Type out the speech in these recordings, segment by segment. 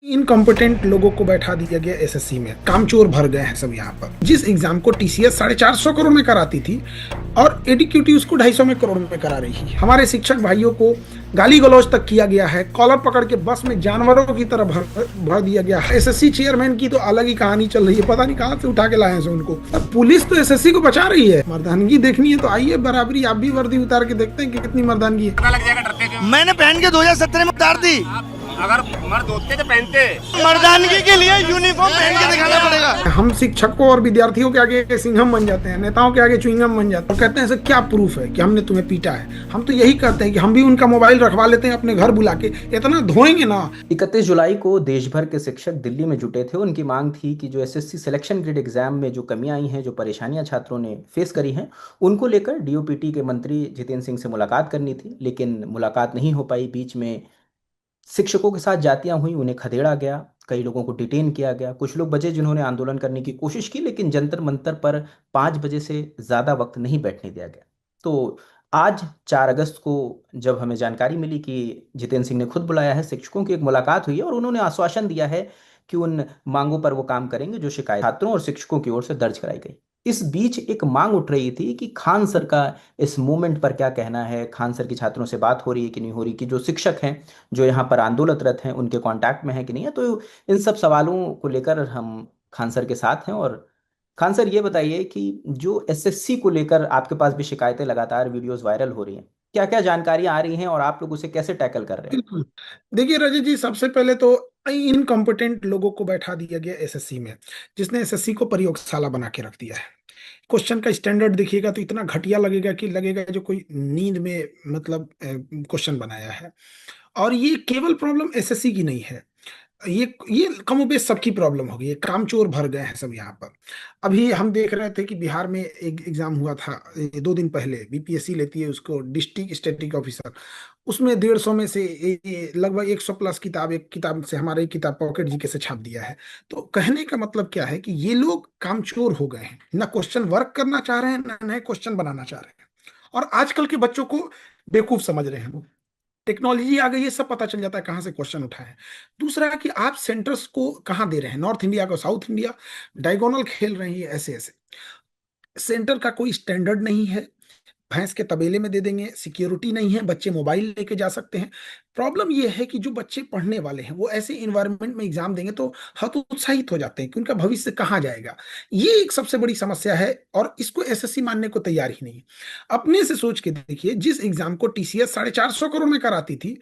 Incompetent लोगों को बैठा दिया गया एसएससी में। कामचोर भर गए हैं सब यहाँ पर। जिस एग्जाम को टीसीएस 450 करोड़ में कराती थी और एडीक्यूटी उसको 250 में करोड़ में करा रही है। हमारे शिक्षक भाइयों को गाली गलौज तक किया गया है। कॉलर पकड़ के बस में जानवरों की तरह भर दिया गया है। एसएससी चेयरमैन की तो अलग ही कहानी चल रही है, पता नहीं कहाँ से उठा के लाए हैं उनको। अब पुलिस तो एसएससी को बचा रही है। मर्दानगी देखनी है तो आइए बराबरी, आप भी वर्दी उतार के देखते हैं कि कितनी मर्दानगी है। मैंने पहन के 2017 में उतार दी। अगर मर्द होते तो पहनते। मर्दानगी के लिए यूनिफॉर्म पहन के दिखाना पड़ेगा। हम शिक्षकों और विद्यार्थियों के आगे सिंघम बन जाते हैं, नेताओं के आगे च्युइंगम बन जाते हैं। कहते हैं सर क्या प्रूफ है कि हमने तुम्हें पीटा है। हम तो यही कहते हैं कि हम भी उनका मोबाइल रखवा लेते हैं अपने घर बुला के, इतना धोएंगे ना। 31 जुलाई को देश भर के शिक्षक दिल्ली में जुटे थे। उनकी मांग थी कि जो एसएससी सिलेक्शन ग्रेड एग्जाम में जो कमियां आई हैं, जो परेशानियां छात्रों ने फेस करी हैं, उनको लेकर डीओपीटी के मंत्री जितेंद्र सिंह से मुलाकात करनी थी, लेकिन मुलाकात नहीं हो पाई। बीच में शिक्षकों के साथ जातियां हुई, उन्हें खदेड़ा गया, कई लोगों को डिटेन किया गया। कुछ लोग बचे जिन्होंने आंदोलन करने की कोशिश की, लेकिन जंतर मंतर पर 5 बजे से ज़्यादा वक्त नहीं बैठने दिया गया। तो आज 4 अगस्त को जब हमें जानकारी मिली कि जितेंद्र सिंह ने खुद बुलाया है, शिक्षकों की एक मुलाकात हुई है और उन्होंने आश्वासन दिया है कि उन मांगों पर वो काम करेंगे जो शिकायत छात्रों और शिक्षकों की ओर से दर्ज कराई गई। इस बीच एक मांग उठ रही थी कि खान सर का इस मूवमेंट पर क्या कहना है, खान सर की छात्रों से बात हो रही है कि नहीं हो रही, कि जो शिक्षक हैं जो यहाँ पर आंदोलनरत हैं उनके कांटेक्ट में है कि नहीं है। तो इन सब सवालों को लेकर हम खान सर के साथ हैं। और खान सर, ये बताइए कि जो एसएससी को लेकर आपके पास भी शिकायतें, लगातार वीडियोस वायरल हो रही हैं, क्या क्या जानकारियां आ रही हैं और आप लोग उसे कैसे टैकल कर रहे हैं? बिल्कुल। देखिए रजत जी, सबसे पहले तो इनकॉम्पिटेंट लोगों को बैठा दिया गया एसएससी में, जिसने एसएससी को प्रयोगशाला बना के रख दिया है। क्वेश्चन का स्टैंडर्ड देखिएगा तो इतना घटिया लगेगा कि लगेगा जो कोई नींद में मतलब क्वेश्चन बनाया है। और ये केवल प्रॉब्लम एसएससी की नहीं है, ये कमोबेश सबकी प्रॉब्लम हो गई है। कामचोर भर गए हैं सब यहाँ पर। अभी हम देख रहे थे कि बिहार में एक एग्जाम हुआ था 2 दिन पहले, बीपीएससी लेती है उसको, डिस्ट्रिक्ट स्टैटिक ऑफिसर। उसमें 150 में से लगभग 100 प्लस किताब, एक किताब से हमारे एक किताब पॉकेट जीके से छाप दिया है। तो कहने का मतलब क्या है कि ये लोग कामचोर हो गए हैं, ना क्वेश्चन वर्क करना चाह रहे हैं, ना नए क्वेश्चन बनाना चाह रहे हैं। और आजकल के बच्चों को बेवकूफ समझ रहे हैं। टेक्नोलॉजी आ गई है, सब पता चल जाता है कहाँ से क्वेश्चन उठाए हैं। दूसरा कि आप सेंटर्स को कहाँ दे रहे हैं, नॉर्थ इंडिया को साउथ इंडिया, डायगोनल खेल रहे हैं, ऐसे ऐसे। सेंटर का कोई स्टैंडर्ड नहीं है। भैंस के तबेले में दे देंगे, सिक्योरिटी नहीं है, बच्चे मोबाइल लेके जा सकते हैं। प्रॉब्लम यह है कि जो बच्चे पढ़ने वाले हैं वो ऐसे इन्वायरमेंट में एग्जाम देंगे तो हतोत्साहित हो जाते हैं कि उनका भविष्य कहाँ जाएगा। ये एक सबसे बड़ी समस्या है और इसको एसएससी मानने को तैयार ही नहीं। अपने से सोच के देखिए, जिस एग्जाम को टीसीएस 450 करोड़ में कराती थी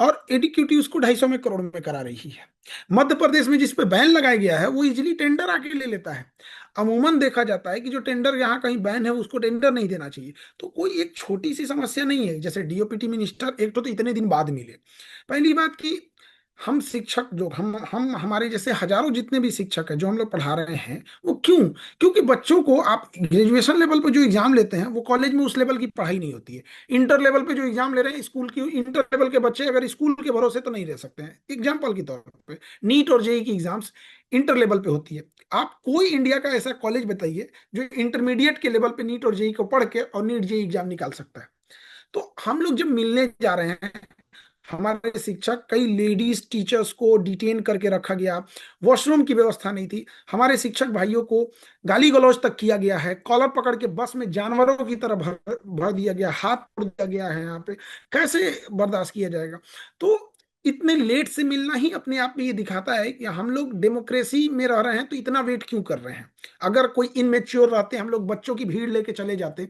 और एडीक्यूटी उसको 250 में करोड़ में करा रही है। मध्य प्रदेश में जिस पे बैन लगाया गया है वो इजिली टेंडर आके ले लेता है। अमूमन देखा जाता है कि जो टेंडर यहाँ कहीं बैन है उसको टेंडर नहीं देना चाहिए। तो कोई एक छोटी सी समस्या नहीं है। जैसे डीओपीटी मिनिस्टर एक तो इतने दिन बाद मिले। पहली बात कि हम शिक्षक जो हम हमारे जैसे हजारों जितने भी शिक्षक हैं जो हम लोग पढ़ा रहे हैं, वो क्यों? क्योंकि बच्चों को आप ग्रेजुएशन लेवल पे जो एग्जाम लेते हैं वो कॉलेज में उस लेवल की पढ़ाई नहीं होती है। इंटर लेवल पे जो एग्जाम ले रहे हैं स्कूल की, इंटर लेवल के बच्चे अगर स्कूल के भरोसे तो नहीं रह सकते हैं। एग्जाम्पल के तौर पे नीट और जेई की एग्जाम्स इंटर लेवल पे होती है। आप कोई इंडिया का ऐसा कॉलेज बताइए जो इंटरमीडिएट के लेवल पे नीट और जेई को पढ़ के और नीट जेई एग्जाम निकाल सकता है। तो हम लोग जब मिलने जा रहे हैं, हमारे शिक्षक, कई लेडीज टीचर्स को डिटेन करके रखा गया, वॉशरूम की व्यवस्था नहीं थी। हमारे शिक्षक भाइयों को गाली गलौज तक किया गया है। कॉलर पकड़ के बस में जानवरों की तरह भर दिया गया, हाथ तोड़ दिया गया है। यहाँ पे कैसे बर्दाश्त किया जाएगा? तो इतने लेट से मिलना ही अपने आप में ये दिखाता है कि हम लोग डेमोक्रेसी में रह रहे हैं तो इतना वेट क्यों कर रहे हैं। अगर कोई इनमेच्योर रहते, हम लोग बच्चों की भीड़ लेके चले जाते।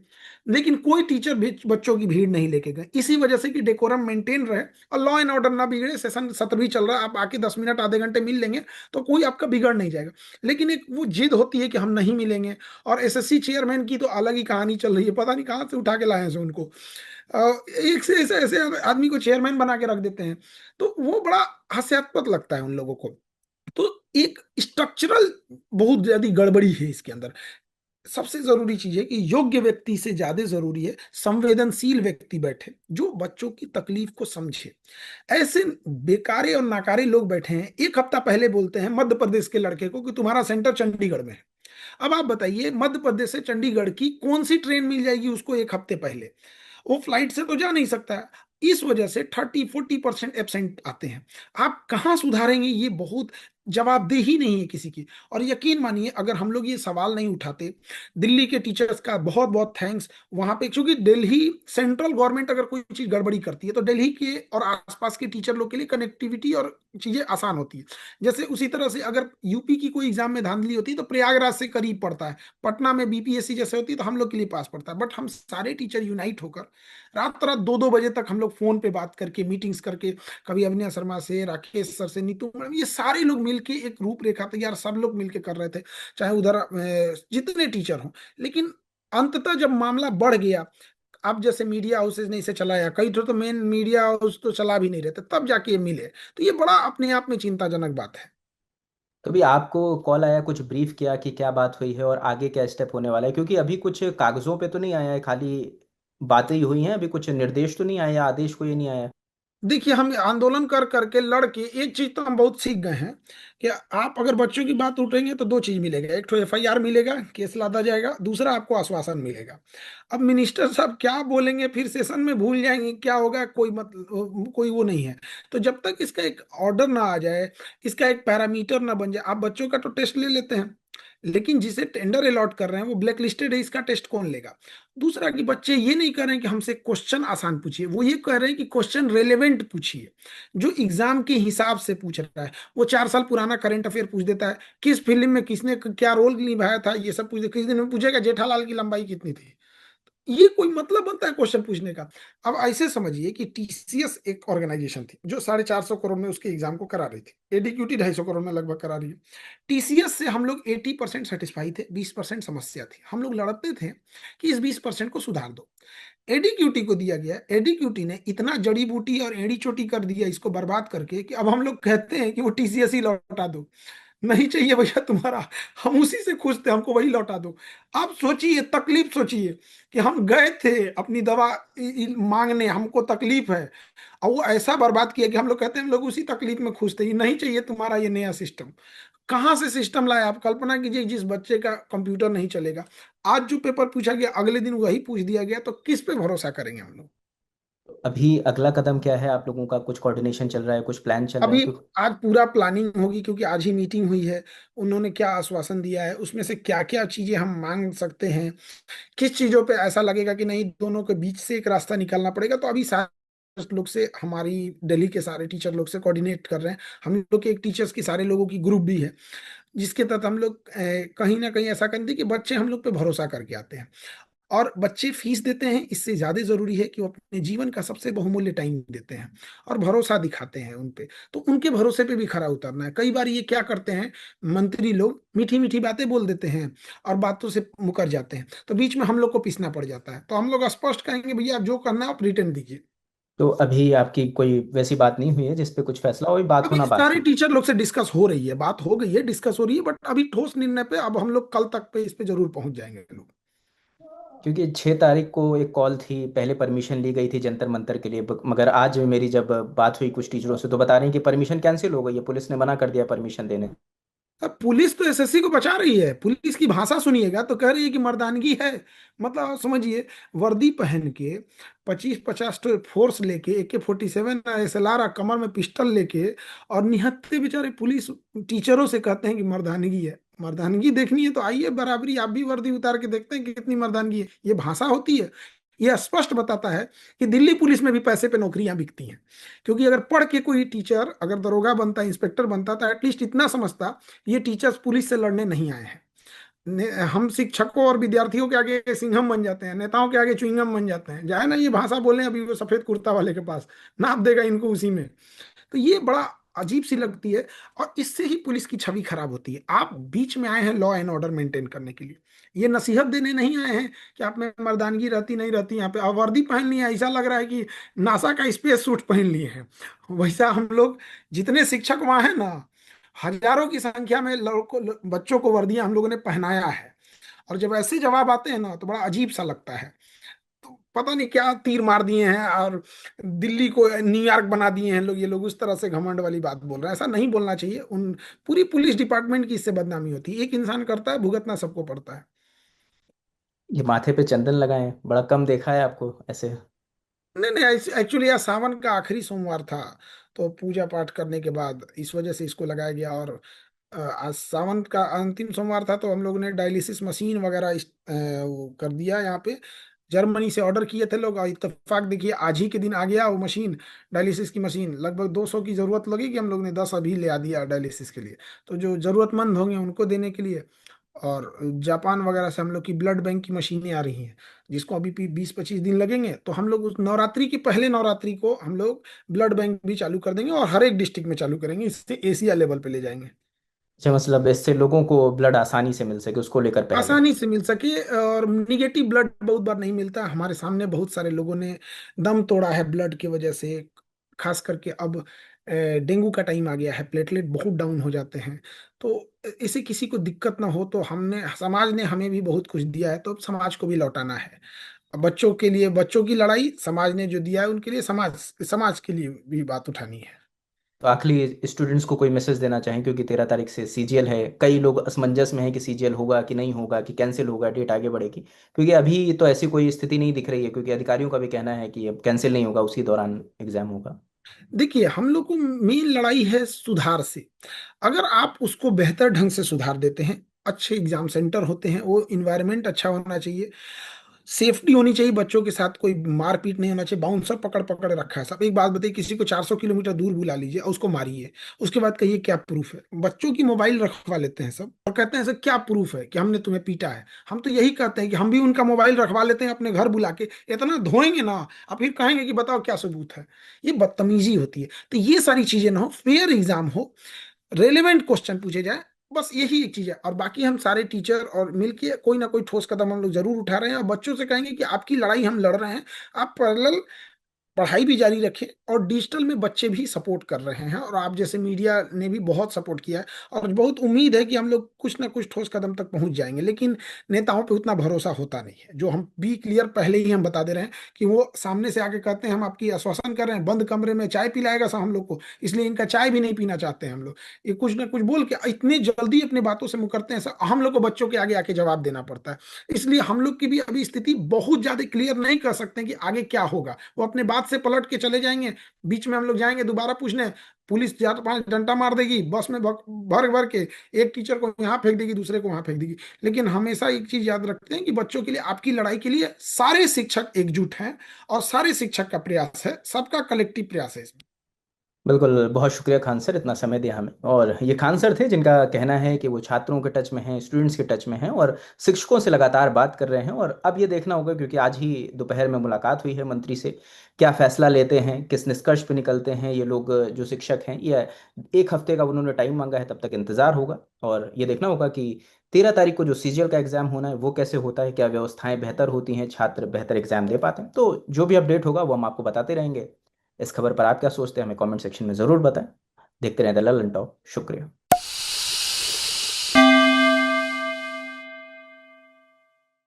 लेकिन कोई टीचर भी बच्चों की भीड़ नहीं लेके गए, इसी वजह से कि डेकोरम मेंटेन रहे और लॉ एंड ऑर्डर ना बिगड़े। सेशन सत्र भी चल रहा है, आप आके 10 मिनट आधे घंटे मिल लेंगे तो कोई आपका बिगड़ नहीं जाएगा। लेकिन एक वो जिद होती है कि हम नहीं मिलेंगे। और एसएससी चेयरमैन की तो अलग ही कहानी चल रही है, पता नहीं कहाँ से उठा के लाए हैं उनको। एक से ऐसे ऐसे आदमी को चेयरमैन बना के रख देते हैं। तो वो बड़ा हास्यास्पद लगता है उन लोगों को। तो एक स्ट्रक्चरल बहुत ज्यादा गड़बड़ी है इसके अंदर। सबसे जरूरी चीज है कि योग्य व्यक्ति से ज्यादा जरूरी है संवेदनशील व्यक्ति बैठे जो बच्चों की तकलीफ को समझे। ऐसे बेकारे और नाकारे लोग बैठे हैं। एक हफ्ता पहले बोलते हैं मध्य प्रदेश के लड़के को कि तुम्हारा सेंटर चंडीगढ़ में है। अब आप बताइए, मध्य प्रदेश से चंडीगढ़ की कौन सी ट्रेन मिल जाएगी उसको एक हफ्ते पहले? वो फ्लाइट से तो जा नहीं सकता है। इस वजह से 30-40% एब्सेंट आते हैं। आप कहाँ सुधारेंगे, ये बहुत जवाबदेही नहीं है किसी की। और यकीन मानिए, अगर हम लोग ये सवाल नहीं उठाते, दिल्ली के टीचर्स का बहुत बहुत थैंक्स। वहां पे क्योंकि दिल्ली सेंट्रल गवर्नमेंट अगर कोई चीज गड़बड़ी करती है तो दिल्ली के और आसपास के टीचर लोग के लिए कनेक्टिविटी और चीजें आसान होती है। जैसे उसी तरह से अगर यूपी की कोई एग्जाम में धांधली होती है तो प्रयागराज से करीब पड़ता है, पटना में बीपीएससी जैसे होती है तो हम लोग के लिए पास पड़ता है। बट हम सारे टीचर यूनाइट होकर रात रात 2-2 बजे तक हम लोग फोन पे बात करके, मीटिंग्स करके, कभी अविनाश शर्मा से, राकेश सर से, नीतू मैडम, ये सारे लोग मिलके एक रूपरेखा तैयार सब लोग मिलके कर रहे थे, चाहे उधर जितने टीचर हों। लेकिन अंततः जब मामला बढ़ गया, अब जैसे मीडिया हाउसेज ने इसे चलाया, कई तो मेन मीडिया हाउस तो चला भी नहीं रहते, तब जाके ये मिले, तो ये बड़ा अपने आप में चिंताजनक बात है। तो अभी आपको कॉल आया, कुछ ब्रीफ किया कि क्या बात हुई है और आगे क्या स्टेप होने वाला है? क्योंकि अभी कुछ कागजों पे तो नहीं आया है, खाली बातें ही हुई हैं, अभी कुछ निर्देश तो नहीं आया, आदेश कोई नहीं आया। देखिए, हम आंदोलन कर करके लड़ के एक चीज तो हम बहुत सीख गए हैं कि आप अगर बच्चों की बात उठेंगे तो दो चीज मिलेगा, एक तो एफआईआर मिलेगा, केस लादा जाएगा, दूसरा आपको आश्वासन मिलेगा। अब मिनिस्टर साहब क्या बोलेंगे, फिर सेशन में भूल जाएंगे, क्या होगा, कोई मतलब कोई वो नहीं है। तो जब तक इसका एक ऑर्डर ना आ जाए, इसका एक पैरामीटर ना बन जाए, आप बच्चों का तो टेस्ट ले लेते हैं, लेकिन जिसे टेंडर अलॉट कर रहे हैं वो ब्लैक लिस्टेड है, इसका टेस्ट कौन लेगा? दूसरा कि बच्चे ये नहीं कर रहे हैं कि हमसे क्वेश्चन आसान पूछिए, वो ये कह रहे हैं कि क्वेश्चन रेलेवेंट पूछिए, जो एग्जाम के हिसाब से पूछ रहा है। वो 4 साल पुराना करंट अफेयर पूछ देता है, किस फिल्म में किसने क्या रोल निभाया था, ये सब पूछ दे। किस दिन में पूछेगा जेठालाल की लंबाई कितनी थी? ये कोई मतलब बनता है क्वेश्चन पूछने का? अब ऐसे समझिए कि टीसीएस एक ऑर्गेनाइजेशन थी जो 450 करोड़ में उसके एग्जाम को करा रही थी, एडीक्यूटी 250 करोड़ में लगभग करा रही है। टीसीएस से हम लोग 80% सेटिस्फाई थे, 20% समस्या थी। हम लोग लड़ते थे कि इस 20% को सुधार दो। एडीक्यूटी को दिया गया, एडीक्यूटी ने इतना जड़ी बूटी और एड़ी चोटी कर दिया इसको बर्बाद करके कि अब हम लोग कहते हैं कि वो टीसीएस ही लौटा दो। नहीं चाहिए भैया तुम्हारा, हम उसी से खुश थे, हमको वही लौटा दो। आप सोचिए, तकलीफ सोचिए कि हम गए थे अपनी दवा मांगने, हमको तकलीफ है, और वो ऐसा बर्बाद किया कि हम लोग कहते हैं हम लोग उसी तकलीफ में खुश थे। नहीं चाहिए तुम्हारा ये नया सिस्टम। कहाँ से सिस्टम लाया? आप कल्पना कीजिए, जिस बच्चे का कंप्यूटर नहीं चलेगा, आज जो पेपर पूछा गया अगले दिन वही पूछ दिया गया, तो किस पे भरोसा करेंगे हम लोग? अभी अगला कदम क्या है आप लोगों का? कुछ कोऑर्डिनेशन चल रहा है, कुछ प्लान चल रहा है? अभी क्योंकि आज पूरा प्लानिंग होगी, क्योंकि आज ही मीटिंग हुई है। उन्होंने क्या आश्वासन दिया है, उसमें से क्या क्या चीजें हम मांग सकते हैं, किस चीजों पे ऐसा लगेगा कि नहीं दोनों के बीच से एक रास्ता निकालना पड़ेगा, तो अभी सारे लोग से, हमारी दिल्ली के सारे टीचर लोग से कोऑर्डिनेट कर रहे हैं। हम लोग के एक टीचर्स की सारे लोगों की ग्रुप भी है, जिसके तहत हम लोग कहीं ना कहीं ऐसा करते हैं कि बच्चे हम लोग पे भरोसा करके आते हैं। और बच्चे फीस देते हैं, इससे ज्यादा जरूरी है कि वो अपने जीवन का सबसे बहुमूल्य टाइम देते हैं और भरोसा दिखाते हैं उन पे, तो उनके भरोसे पे भी खरा उतरना है। कई बार ये क्या करते हैं, मंत्री लोग मीठी मीठी बातें बोल देते हैं और बातों से मुकर जाते हैं, तो बीच में हम लोग को पीसना पड़ जाता है। तो हम लोग स्पष्ट कहेंगे भैया, आप जो करना है आप रिटर्न दीजिए। तो अभी आपकी कोई वैसी बात नहीं हुई है जिस पे कुछ फैसला हो? अभी बात अभी होना सारे बाकी। टीचर लोग से डिस्कस हो रही है, बात हो गई है, डिस्कस हो रही है, बट अभी ठोस निर्णय पे अब हम लोग कल तक पे इस पे जरूर पहुंच जाएंगे लोग। क्योंकि 6 तारीख को एक कॉल थी, पहले परमिशन ली गई थी जंतर मंतर के लिए, मगर आज मेरी जब बात हुई कुछ टीचरों से तो बता रहे हैं कि परमिशन कैंसिल हो गई है, पुलिस ने मना कर दिया परमिशन देने। अब पुलिस तो एसएससी को बचा रही है, पुलिस की भाषा सुनिएगा तो कह रही है कि मर्दानगी है। मतलब आप समझिए, वर्दी पहन के 25-50 तो फोर्स लेके, AK-47 SLR कमर में पिस्टल लेके, और निहत्थे बेचारे पुलिस टीचरों से कहते हैं कि मर्दानगी है। मर्दानगी देखनी है तो आइए बराबरी, आप भी वर्दी उतार के देखते हैं कि कितनी मर्दानगी है। ये भाषा होती है? यह स्पष्ट बताता है कि दिल्ली पुलिस में भी पैसे पे नौकरियां बिकती हैं। क्योंकि अगर पढ़ के कोई टीचर अगर दरोगा बनता, इंस्पेक्टर बनता, तो एटलीस्ट इतना समझता, ये टीचर्स पुलिस से लड़ने नहीं आए हैं। हम शिक्षकों और विद्यार्थियों के आगे सिंघम बन जाते हैं, नेताओं के आगे च्युइंगम बन जाते हैं। जाए ना ये भाषा बोले अभी वो सफेद कुर्ता वाले के पास, नाप देगा इनको उसी में। तो ये बड़ा अजीब सी लगती है, और इससे ही पुलिस की छवि खराब होती है। आप बीच में आए हैं लॉ एंड ऑर्डर मेंटेन करने के लिए, ये नसीहत देने नहीं आए हैं कि आप में मर्दानगी रहती नहीं रहती। यहाँ पे आप वर्दी पहन लिए, ऐसा लग रहा है कि नासा का स्पेस सूट पहन लिए हैं। वैसा हम लोग जितने शिक्षक वहाँ हैं ना, हजारों की संख्या में बच्चों को वर्दियां हम लोगों ने पहनाया है। और जब ऐसे जवाब आते हैं ना तो बड़ा अजीब सा लगता है। तो पता नहीं क्या तीर मार दिए हैं और दिल्ली को न्यूयॉर्क बना दिए हैं लोग, ये लोग उस तरह से घमंड वाली बात बोल रहे हैं। ऐसा नहीं बोलना चाहिए। उन पूरी पुलिस डिपार्टमेंट की इससे बदनामी होती है। एक इंसान करता है, भुगतना सबको पड़ता है। ये माथे पे चंदन लगाए, बड़ा कम देखा है आपको ऐसे। नहीं नहीं, एक्चुअली यार सावन का आखिरी सोमवार था, तो पूजा पाठ करने के बाद इस वजह से इसको लगाया गया। और आज सावन का अंतिम सोमवार था, तो हम लोग ने डायलिसिस मशीन वगैरह वो कर दिया यहाँ पे। जर्मनी से ऑर्डर किए थे लोग, और इत्तेफाक देखिए आज ही के दिन आ गया वो मशीन, डायलिसिस की मशीन। लगभग 200 की जरूरत लगेगी, हम लोग ने 10 अभी ले आ दिया डायलिसिस के लिए, तो जो जरूरतमंद होंगे उनको देने के लिए। और जापान वगैरह से हम लोग की ब्लड बैंक की मशीनें आ रही हैं, जिसको अभी 20-25 दिन लगेंगे। तो हम लोग उस नवरात्रि के पहले नवरात्रि को हम लोग ब्लड बैंक भी चालू कर देंगे, और हर एक डिस्ट्रिक्ट में चालू करेंगे, इससे एशिया लेवल पे ले जाएंगे। अच्छा, मतलब इससे लोगों को ब्लड आसानी से मिल सके उसको लेकर पहल है। आसानी से मिल सके। और निगेटिव ब्लड बहुत बार नहीं मिलता, हमारे सामने बहुत सारे लोगों ने दम तोड़ा है ब्लड की वजह से। खास करके अब डेंगू का टाइम आ गया है, प्लेटलेट बहुत डाउन हो जाते हैं। तो इसे किसी को दिक्कत ना हो, तो हमने, समाज ने हमें भी बहुत कुछ दिया है, तो अब समाज को भी लौटाना है। अब बच्चों के लिए बच्चों की लड़ाई, समाज ने जो दिया है उनके लिए, समाज समाज के लिए भी बात उठानी है। तो आखिरी स्टूडेंट्स को कोई मैसेज देना चाहें, क्योंकि 13 तारीख से सीजीएल है, कई लोग असमंजस में है कि सीजीएल होगा कि नहीं होगा, कि कैंसिल होगा, डेट आगे बढ़ेगी, क्योंकि अभी तो ऐसी कोई स्थिति नहीं दिख रही है, क्योंकि अधिकारियों का भी कहना है कि अब कैंसिल नहीं होगा, उसी दौरान एग्जाम होगा। देखिए, हम लोग को मेन लड़ाई है सुधार से। अगर आप उसको बेहतर ढंग से सुधार देते हैं, अच्छे एग्जाम सेंटर होते हैं, वो इन्वायरमेंट अच्छा होना चाहिए, सेफ्टी होनी चाहिए, बच्चों के साथ कोई मारपीट नहीं होना चाहिए। बाउंसर पकड़ पकड़ रखा है सब। एक बात बताइए, किसी को 400 किलोमीटर दूर बुला लीजिए और उसको मारिए, उसके बाद कहिए क्या प्रूफ है। बच्चों की मोबाइल रखवा लेते हैं सब, और कहते हैं सर क्या प्रूफ है कि हमने तुम्हें पीटा है। हम तो यही कहते हैं कि हम भी उनका मोबाइल रखवा लेते हैं अपने घर बुला के, इतना धोएंगे ना, और फिर कहेंगे कि बताओ क्या सबूत है। ये बदतमीजी होती है। तो ये सारी चीजें ना हो, फेयर एग्जाम हो, रेलेवेंट क्वेश्चन पूछे जाए, बस यही एक चीज है। और बाकी हम सारे टीचर और मिलके कोई ना कोई ठोस कदम हम लोग जरूर उठा रहे हैं, और बच्चों से कहेंगे कि आपकी लड़ाई हम लड़ रहे हैं, आप पैरेलल पढ़ाई भी जारी रखें, और डिजिटल में बच्चे भी सपोर्ट कर रहे हैं, और आप जैसे मीडिया ने भी बहुत सपोर्ट किया है। और बहुत उम्मीद है कि हम लोग कुछ ना कुछ ठोस कदम तक पहुंच जाएंगे, लेकिन नेताओं पे उतना भरोसा होता नहीं है। जो हम बी क्लियर पहले ही हम बता दे रहे हैं कि वो सामने से आके कहते हैं हम आपकी आश्वासन कर रहे हैं, बंद कमरे में चाय पिलाएगा सब हम लोग को, इसलिए इनका चाय भी नहीं पीना चाहते हैं हम लोग। ये कुछ ना कुछ बोल के इतनी जल्दी अपनी बातों से मुकरते हैं सर, हम लोग को बच्चों के आगे आके जवाब देना पड़ता है। इसलिए हम लोग की भी अभी स्थिति बहुत ज्यादा क्लियर नहीं कर सकते कि आगे क्या होगा। वो अपने बात से पलट के चले जाएंगे, बीच में हम लोग जाएंगे दोबारा पूछने, पुलिस 4-5 डंडा मार देगी बस में, भर भर के, एक टीचर को यहाँ फेंक देगी, दूसरे को वहां फेंक देगी। लेकिन हमेशा एक चीज याद रखते हैं कि बच्चों के लिए, आपकी लड़ाई के लिए सारे शिक्षक एकजुट हैं, और सारे शिक्षक का प्रयास है, सबका कलेक्टिव प्रयास है इसमें। बिल्कुल, बहुत शुक्रिया खान सर, इतना समय दिया हमें। और ये खान सर थे जिनका कहना है कि वो छात्रों के टच में हैं, स्टूडेंट्स के टच में हैं, और शिक्षकों से लगातार बात कर रहे हैं। और अब ये देखना होगा, क्योंकि आज ही दोपहर में मुलाकात हुई है मंत्री से, क्या फैसला लेते हैं, किस निष्कर्ष पे निकलते हैं ये लोग जो शिक्षक हैं। ये 1 हफ्ते का उन्होंने टाइम मांगा है, तब तक इंतजार होगा। और ये देखना होगा कि 13 तारीख को जो सीजीएल का एग्जाम होना है वो कैसे होता है, क्या व्यवस्थाएं बेहतर होती हैं, छात्र बेहतर एग्जाम दे पाते हैं। तो जो भी अपडेट होगा वो हम आपको बताते रहेंगे। इस खबर पर आप क्या सोचते हैं, हमें कमेंट सेक्शन में ज़रूर बताएं। देखते रहें द ललन टॉप। शुक्रिया।